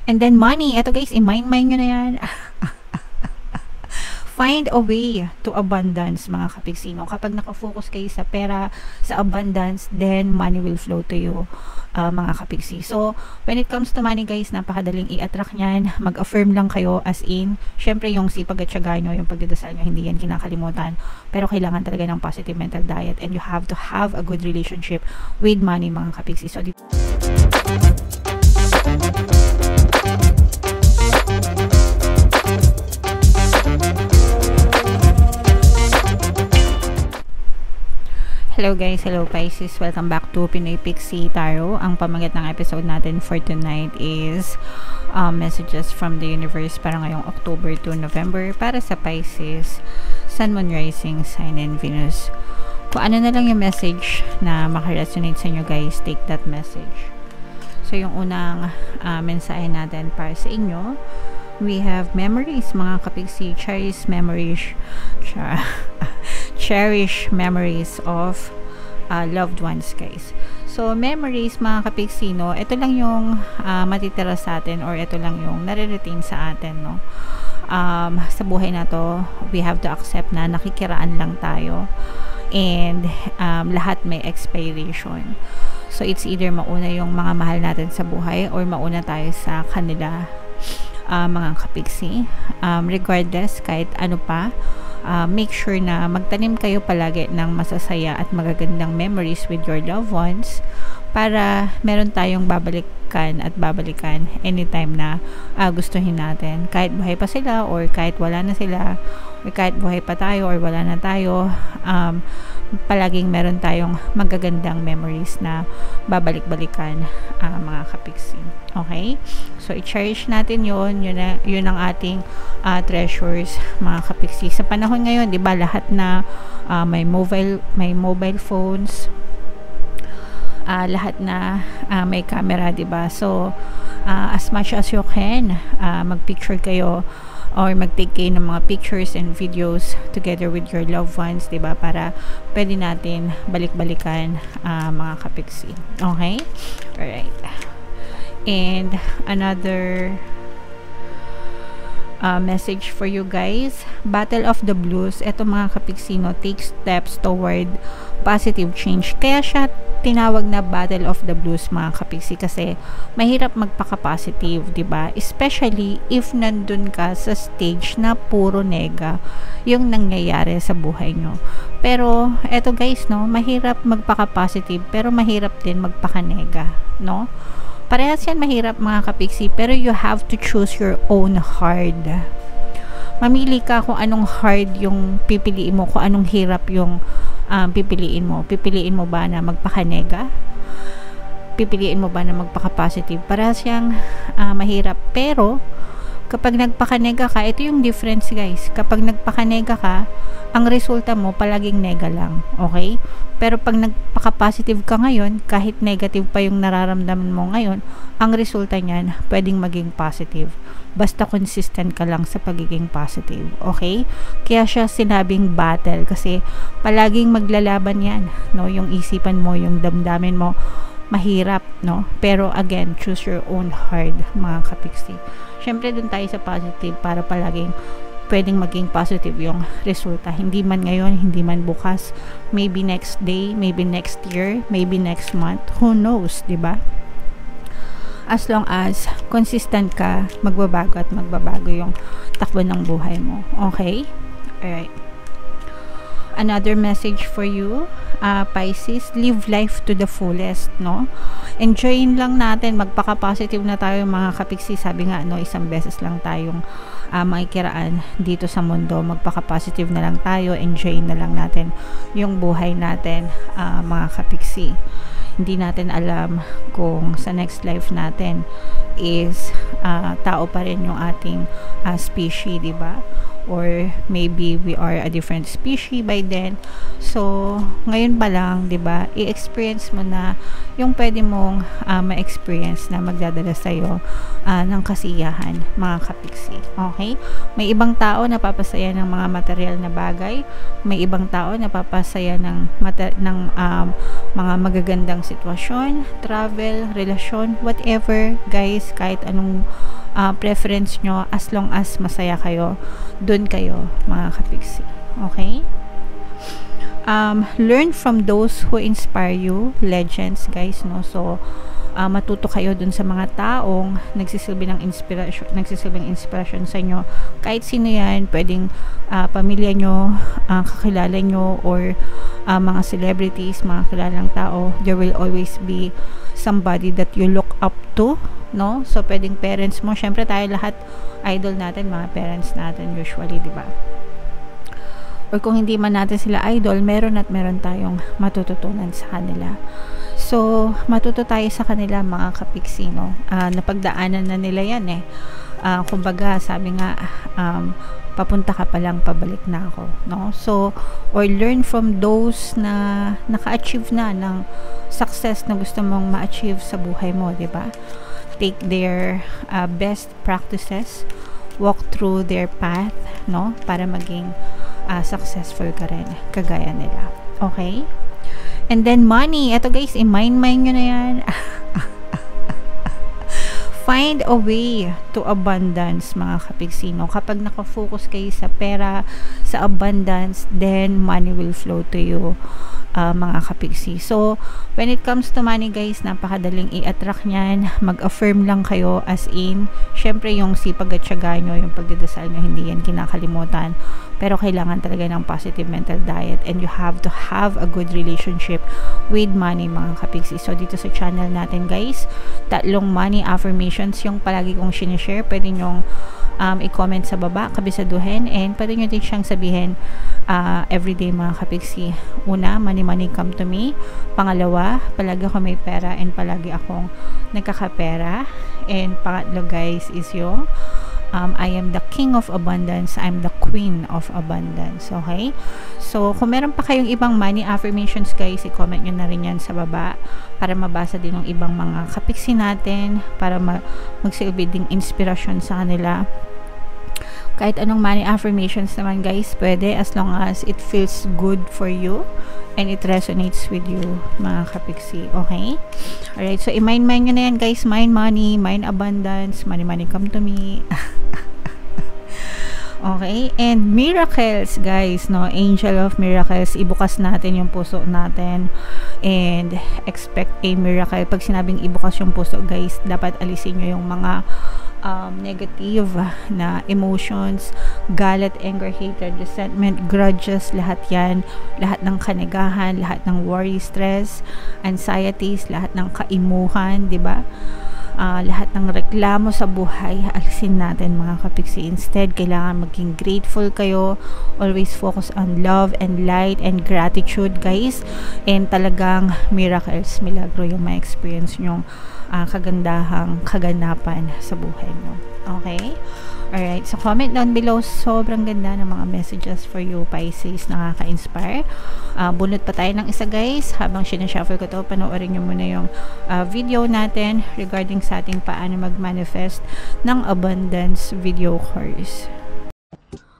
And then money, eto guys, i-mind nyo na yan. Find a way to abundance, mga kapiksino. Kapag nakafocus kayo sa pera, sa abundance, then money will flow to you, mga kapiksi. So, when it comes to money guys, napakadaling i-attract nyan. Mag-affirm lang kayo, as in, syempre yung sipag at syaga nyo, yung pagdadasal nyo, hindi yan kinakalimutan. Pero kailangan talaga ng positive mental diet, and you have to have a good relationship with money, mga kapiksi. So, hello guys, hello Pisces, welcome back to Pinoy Pixie Tarot. Ang pamagat ng episode natin for tonight is messages from the universe para ngayong October to November para sa Pisces, Sun, Moon, Rising, Sign, and Venus. Kung ano na lang yung message na makaresonate sa inyo guys, take that message. So yung unang mensahe natin para sa inyo, we have memories, mga kapiksi, cherish memories of loved ones guys. So memories, mga kapiksino, ito lang yung matitira sa atin, or ito lang yung nare-retain sa atin, no? Sa buhay na to, we have to accept na nakikiraan lang tayo, and lahat may expiration. So it's either mauna yung mga mahal natin sa buhay, or mauna tayo sa kanila, mga kapiksi. Regardless, kahit ano pa, make sure na magtanim kayo palagi ng masasaya at magagandang memories with your loved ones, para meron tayong babalikan at babalikan anytime na gustuhin natin, kahit buhay pa sila or kahit wala na sila, or kahit buhay pa tayo or wala na tayo. Palaging meron tayong magagandang memories na babalik-balikan, mga kapiksi. Okay? So, i-cherish natin yun ang ating treasures, mga kapiksi. Sa panahon ngayon, di ba, lahat na may mobile phones, lahat na may camera, di ba? So, as much as you can, mag-picture kayo, or mag-take kayo ng mga pictures and videos together with your loved ones, diba? Para pwede natin balik-balikan, mga kapiksi. Okay? Alright. And another message for you guys, Battle of the Blues. Ito, mga kapiksino, take steps toward positive change. Kaya siya tinawag na Battle of the Blues, mga kapiksi, kasi mahirap magpaka-positive, diba? Especially if nandun ka sa stage na puro nega yung nangyayari sa buhay nyo. Pero eto guys, no, mahirap magpaka-positive, pero mahirap din magpaka-nega, no? Parehas yan mahirap, mga kapiksi, pero you have to choose your own hard. Mamili ka kung anong hard yung pipiliin mo, kung anong hirap yung pipiliin mo. Pipiliin mo ba na magpaka-nega? Pipiliin mo ba na magpaka-positive? Parehas yang mahirap, pero kapag nagpaka-nega ka, ito yung difference guys. Kapag nagpaka-nega ka, ang resulta mo palaging nega lang, okay? Pero pag nagpaka-positive ka ngayon, kahit negative pa yung nararamdaman mo ngayon, ang resulta niyan pwedeng maging positive. Basta consistent ka lang sa pagiging positive, okay? Kaya siya sinabing battle, kasi palaging maglalaban yan, no? Yung isipan mo, yung damdamin mo, mahirap, no? Pero again, choose your own hard, mga kapiksi. Syempre dun tayo sa positive, para palaging pwedeng maging positive yung resulta. Hindi man ngayon, hindi man bukas, maybe next day, maybe next year, maybe next month, who knows, diba? As long as consistent ka, magbabago at magbabago yung takbo ng buhay mo. Okay? Alright. Another message for you, Pisces, live life to the fullest, no? Enjoyin lang natin, magpaka-positive na tayo, mga kapiksi. Sabi nga, no, isang beses lang tayong makikiraan dito sa mundo. Magpaka-positive na lang tayo, enjoy na lang natin yung buhay natin, mga kapiksi. Hindi natin alam kung sa next life natin is tao pa rin yung ating species, diba? or maybe we are a different species by then. So ngayon pa lang, 'di ba, i-experience mo na yung pwede mong ma-experience na magdadala sa iyo ng kasiyahan, mga kapiksi. Okay? May ibang tao napapasaya ng mga material na bagay, may ibang tao napapasaya ng mga magagandang sitwasyon, travel, relasyon, whatever, guys, kahit anong preference nyo, as long as masaya kayo, dun kayo, mga kapiksi. Okay? Learn from those who inspire you, legends, guys, no? So matuto kayo dun sa mga taong nagsisilbing inspiration sa inyo. Kahit sino yan, pwedeng pamilya nyo, kakilala nyo, or mga celebrities, mga kilalang tao. There will always be somebody that you look up to, no? So pwedeng parents mo, syempre tayo lahat idol natin, mga parents natin usually, di ba? Or kung hindi man natin sila idol, meron tayong matututunan sa kanila. So matuto tayo sa kanila, mga kapiksi, no? Napagdaanan na nila yan eh. Kumbaga sabi nga, papunta ka pa lang, pabalik na ako, no? So, or learn from those na naka-achieve na ng success na gusto mong ma-achieve sa buhay mo, di ba? Take their best practices, walk through their path, no? Para maging successful ka rin, kagaya nila. Okay? And then money, eto guys, i-mind nyo na yan. Find a way to abundance, mga kapigsino. Kapag nakafocus kayo sa pera, sa abundance, then money will flow to you, mga kapigsi. So, when it comes to money, guys, napakadaling i-attract nyan. Mag-affirm lang kayo, as in, syempre yung sipag at syaga nyo, yung pagdadasal nyo, hindi yan kinakalimutan. Pero kailangan talaga ng positive mental diet, and you have to have a good relationship with money, mga kapigsi. So, dito sa channel natin, guys, 3 money affirmations yung palagi kong sinishare. Pwede nyong i-comment sa baba, kabisaduhin, and pwede nyo din siyang sabihin everyday, mga kapigsi. Una, money come to me. Pangalawa, palagi ako may pera and palagi akong nagkakapera. And pangatlo, guys, is yung I am the king of abundance, I'm the queen of abundance. Okay? So, kung meron pa kayong ibang money affirmations, guys, i-comment nyo na rin yan sa baba para mabasa din ng ibang mga kapiksi natin, para magsilbi ding inspirasyon sa kanila. Kahit anong money affirmations naman, guys, pwede, as long as it feels good for you and it resonates with you, mga kapiksi. Okay? Alright, so i-mind nyo na yan, guys. Mind money, mind abundance, money come to me. Okay? And miracles, guys, no? Angel of miracles, ibukas natin yung puso natin and expect a miracle. Pag sinabing ibukas yung puso, guys, dapat alisin nyo yung mga negative na emotions, galit, anger, hatred, resentment, grudges, lahat yan, lahat ng kanigahan, lahat ng worry, stress, anxieties, lahat ng kaimuhan, di ba? Lahat ng reklamo sa buhay, alisin natin, mga kapiksi. Instead, kailangan maging grateful kayo. Always focus on love and light and gratitude, guys. And talagang miracles, milagro yung ma-experience nyong kagandahang kaganapan sa buhay mo. Okay? Alright, so comment down below. Sobrang ganda ng mga messages for you, Pisces, nakaka-inspire. Bunot pa tayo ng isa, guys. Habang sinashuffle ko to, panoorin nyo muna yung video natin regarding sa ating paano mag-manifest ng abundance video course.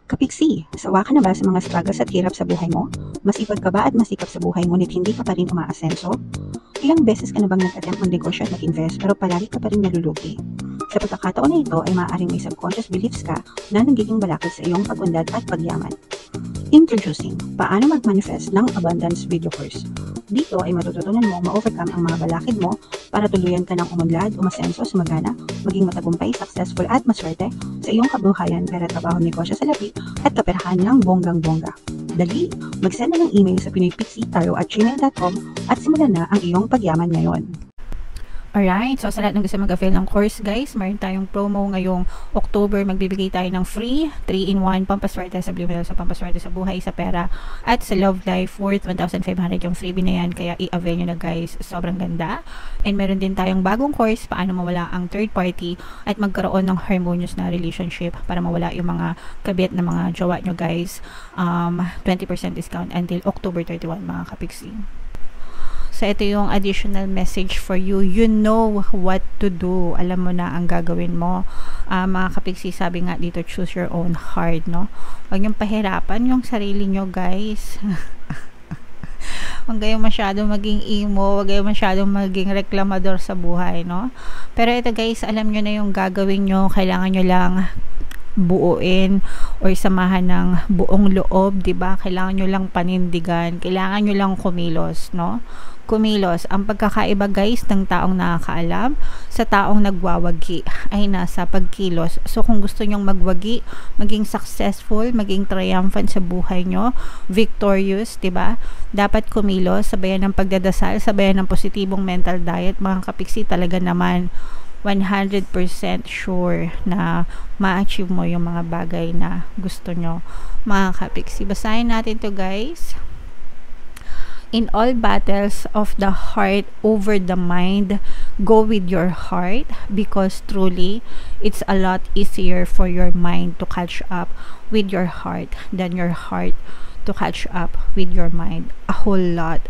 Kapiksi, sawa ka na ba sa mga struggles at hirap sa buhay mo? Masipag ka ba at masikap sa buhay ngunit hindi ka pa rin umaasenso? Ilang beses ka na bang nag-attempt mag-negosyo at mag-invest pero palagi ka pa rin nalulugi? Sa pagkakataon na ito ay maaaring may subconscious beliefs ka na nagiging balakid sa iyong pag-unlad at pagyaman. Introducing, paano mag-manifest ng abundance video course. Dito ay matututunan mo ma-overcome ang mga balakid mo para tuluyan ka ng umunlad, umasenso, sumagana, maging matagumpay, successful at maswerte sa iyong kabuhayan, pera, trabaho, negosyo, salapi at kaperahan ng bonggang-bongga. Dali, mag-send na ng email sa pinoypixie@gmail.com at simulan na ang iyong pagyaman ngayon. Alright, so sa lahat ng gusto mag-avail ng course guys, mayroon tayong promo ngayong October. Magbibigay tayo ng free 3-in-1 pampaswerte sa Blue Whale, sa pampaswerte sa buhay, sa pera, at sa love life worth 1,500 yung freebie na yan. Kaya i-avail nyo na guys, sobrang ganda. And meron din tayong bagong course, paano mawala ang third party at magkaroon ng harmonious na relationship para mawala yung mga kabit na mga jowa nyo guys. 20% discount until October 31 mga kapiksi. So, ito yung additional message for you. You know what to do. Alam mo na ang gagawin mo. Mga kapiksi, sabi nga dito, choose your own heart, no? Huwag niyong pahirapan yung sarili nyo, guys. Huwag kayong masyadong maging emo, huwag kayong masyadong maging reklamador sa buhay, no? Pero ito, guys, alam nyo na yung gagawin nyo. Kailangan nyo lang buuin or samahan ng buong loob, 'di ba? Kailangan nyo lang panindigan, kailangan nyo lang kumilos, no? Kumilos. Ang pagkakaiba guys ng taong nakakaalam sa taong nagwawagi ay nasa pagkilos. So kung gusto nyong magwagi, maging successful, maging triumphant sa buhay nyo, victorious, 'di ba? Dapat kumilos, sabayan ng pagdadasal, sabayan ng positibong mental diet, mga kapiksi. Talaga naman 100% sure na ma-achieve mo yung mga bagay na gusto nyo, mga kapiksi. Basahin natin to guys. In all battles of the heart over the mind, go with your heart, because truly it's a lot easier for your mind to catch up with your heart than your heart to catch up with your mind. A whole lot.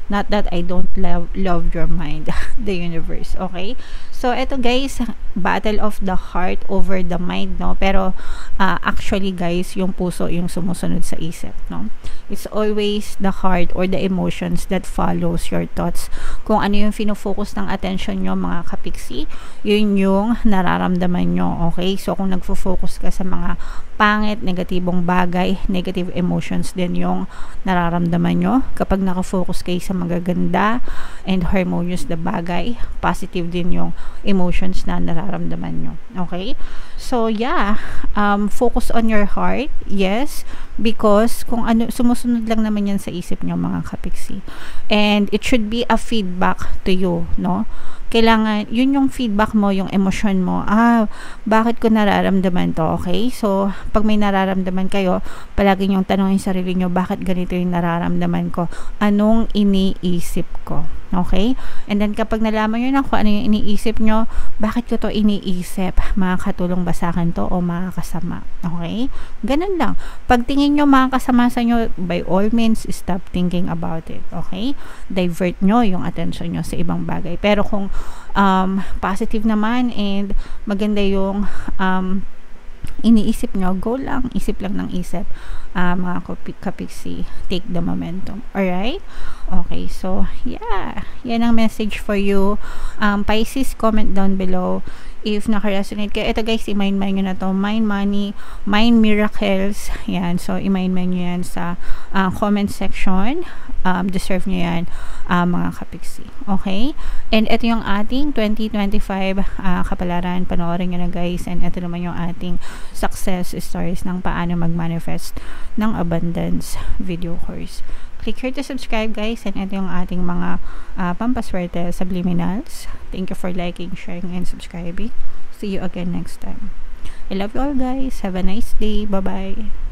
Not that I don't love your mind, the universe, okay? So, eto guys, battle of the heart over the mind, no? Pero, actually guys, yung puso yung sumusunod sa isip, no? It's always the heart or the emotions that follows your thoughts. Kung ano yung fino-focus ng attention nyo, mga kapiksi, yun yung nararamdaman nyo, okay? So, kung nagfo-focus ka sa mga pangit, negatibong bagay, negative emotions din yung nararamdaman nyo. Kapag nakafocus kayo sa magaganda and harmonious na bagay, positive din yung emotions na nararamdaman nyo. Okay? So, yeah. Focus on your heart. Yes. Because kung ano, sumusunod lang naman yan sa isip nyo, mga kapiksi. And it should be a feedback to you, no? Kailangan, yun yung feedback mo, yung emotion mo. Bakit ko nararamdaman to? Okay? So, pag may nararamdaman kayo, palagi nyong tanongin sarili nyo, bakit ganito yung nararamdaman ko? Anong iniisip ko? Okay? And then, kapag nalaman nyo na kung ano yung iniisip nyo, bakit ko to iniisip? Makakatulong ba sa akin to o makakasama? Okay? Ganun lang. Pag tingin nyo makakasama sa nyo, by all means, stop thinking about it. Okay? Divert nyo yung attention nyo sa ibang bagay. Pero kung positive naman and maganda yung iniisip nyo, go lang, isip lang ng isip, mga kapiksi, take the momentum. Alright? Okay, so yeah, yan ang message for you. Pisces, comment down below if naka-resonate kayo. Ito guys, i-mind nyo na to, mind money, mind miracles, yan, so i-mind nyo yan sa comment section. Deserve nyo yan, mga kapiksi. Okay? And ito yung ating 2025 kapalaran. Panoorin nyo na guys. And ito naman yung ating success stories ng paano mag-manifest ng abundance video course. Click here to subscribe guys. And ito yung ating mga pampaswerte subliminals. Thank you for liking, sharing, and subscribing. See you again next time. I love you all guys. Have a nice day. Bye-bye.